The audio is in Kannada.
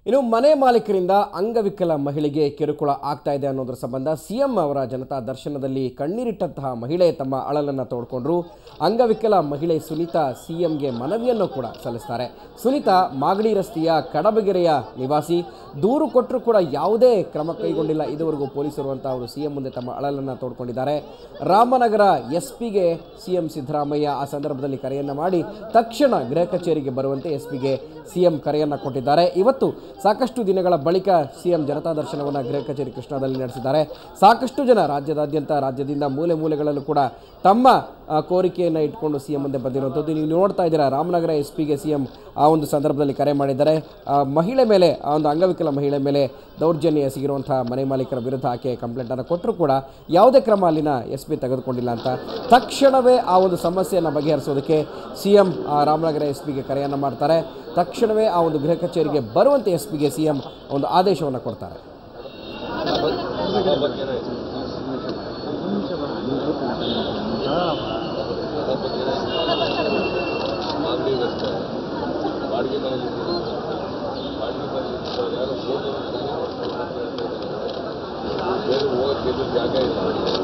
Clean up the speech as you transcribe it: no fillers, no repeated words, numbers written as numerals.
ಇನ್ನು ಮನೆ ಮಾಲೀಕರಿಂದ ಅಂಗವಿಕಲ ಮಹಿಳೆಗೆ ಕಿರುಕುಳ ಆಗ್ತಾ ಇದೆ ಅನ್ನೋದರ ಸಂಬಂಧ ಸಿಎಂ ಅವರ ಜನತಾ ದರ್ಶನದಲ್ಲಿ ಕಣ್ಣೀರಿಟ್ಟಂತಹ ಮಹಿಳೆ ತಮ್ಮ ಅಳಲನ್ನು ತೋಡ್ಕೊಂಡ್ರು. ಅಂಗವಿಕಲ ಮಹಿಳೆ ಸುನೀತಾ ಸಿಎಂಗೆ ಮನವಿಯನ್ನು ಕೂಡ ಸಲ್ಲಿಸ್ತಾರೆ. ಸುನೀತಾ ಮಾಗಡಿ ರಸ್ತೆಯ ಕಡಬಗೆರೆಯ ನಿವಾಸಿ. ದೂರು ಕೊಟ್ಟರೂ ಕೂಡ ಯಾವುದೇ ಕ್ರಮ ಕೈಗೊಂಡಿಲ್ಲ ಇದುವರೆಗೂ ಪೊಲೀಸರು ಅಂತ ಅವರು ಸಿಎಂ ಮುಂದೆ ತಮ್ಮ ಅಳಲನ್ನು ತೋಡ್ಕೊಂಡಿದ್ದಾರೆ. ರಾಮನಗರ ಎಸ್ಪಿಗೆ ಸಿಎಂ ಸಿದ್ದರಾಮಯ್ಯ ಆ ಸಂದರ್ಭದಲ್ಲಿ ಕರೆಯನ್ನು ಮಾಡಿ ತಕ್ಷಣ ಗೃಹ ಕಚೇರಿಗೆ ಬರುವಂತೆ ಎಸ್ಪಿಗೆ ಸಿಎಂ ಕರೆಯನ್ನು ಕೊಟ್ಟಿದ್ದಾರೆ. ಇವತ್ತು ಸಾಕಷ್ಟು ದಿನಗಳ ಬಳಿಕ ಸಿಎಂ ಜನತಾ ದರ್ಶನವನ್ನು ಗೃಹ ಕಚೇರಿ ಕೃಷ್ಣಾದಲ್ಲಿ ನಡೆಸಿದ್ದಾರೆ. ಸಾಕಷ್ಟು ಜನ ರಾಜ್ಯದಿಂದ ಮೂಲೆ ಮೂಲೆಗಳಲ್ಲೂ ಕೂಡ ತಮ್ಮ ಕೋರಿಕೆಯನ್ನು ಇಟ್ಕೊಂಡು ಸಿಎಂ ಮುಂದೆ ಬಂದಿರುವಂಥದ್ದು ನೀವು ನೋಡ್ತಾ ಇದ್ದೀರಾ. ರಾಮನಗರ ಎಸ್ಪಿಗೆ ಸಿಎಂ ಆ ಒಂದು ಸಂದರ್ಭದಲ್ಲಿ ಕರೆ ಮಾಡಿದ್ದಾರೆ. ಮಹಿಳೆ ಮೇಲೆ, ಆ ಒಂದು ಅಂಗವಿಕಲ ಮಹಿಳೆ ಮೇಲೆ ದೌರ್ಜನ್ಯ ಎಸಗಿರುವಂಥ ಮನೆ ಮಾಲೀಕರ ವಿರುದ್ಧ ಆಕೆ ಕಂಪ್ಲೇಂಟನ್ನು ಕೊಟ್ಟರೂ ಕೂಡ ಯಾವುದೇ ಕ್ರಮ ಅಲ್ಲಿನ ಎಸ್ಪಿ ತೆಗೆದುಕೊಂಡಿಲ್ಲ ಅಂತ ತಕ್ಷಣವೇ ಆ ಒಂದು ಸಮಸ್ಯೆಯನ್ನು ಬಗೆಹರಿಸೋದಕ್ಕೆ ಸಿಎಂ ರಾಮನಗರ ಎಸ್ಪಿಗೆ ಕರೆಯನ್ನು ಮಾಡ್ತಾರೆ. ತಕ್ಷಣವೇ ಆ ಒಂದು ಗೃಹ ಕಚೇರಿಗೆ ಬರುವಂತೆ ಎಸ್ಪಿಗೆ ಸಿಎಂ ಒಂದು ಆದೇಶವನ್ನು ಕೊಡ್ತಾರೆ. ಜಾಗ ಇಲ್ಲ.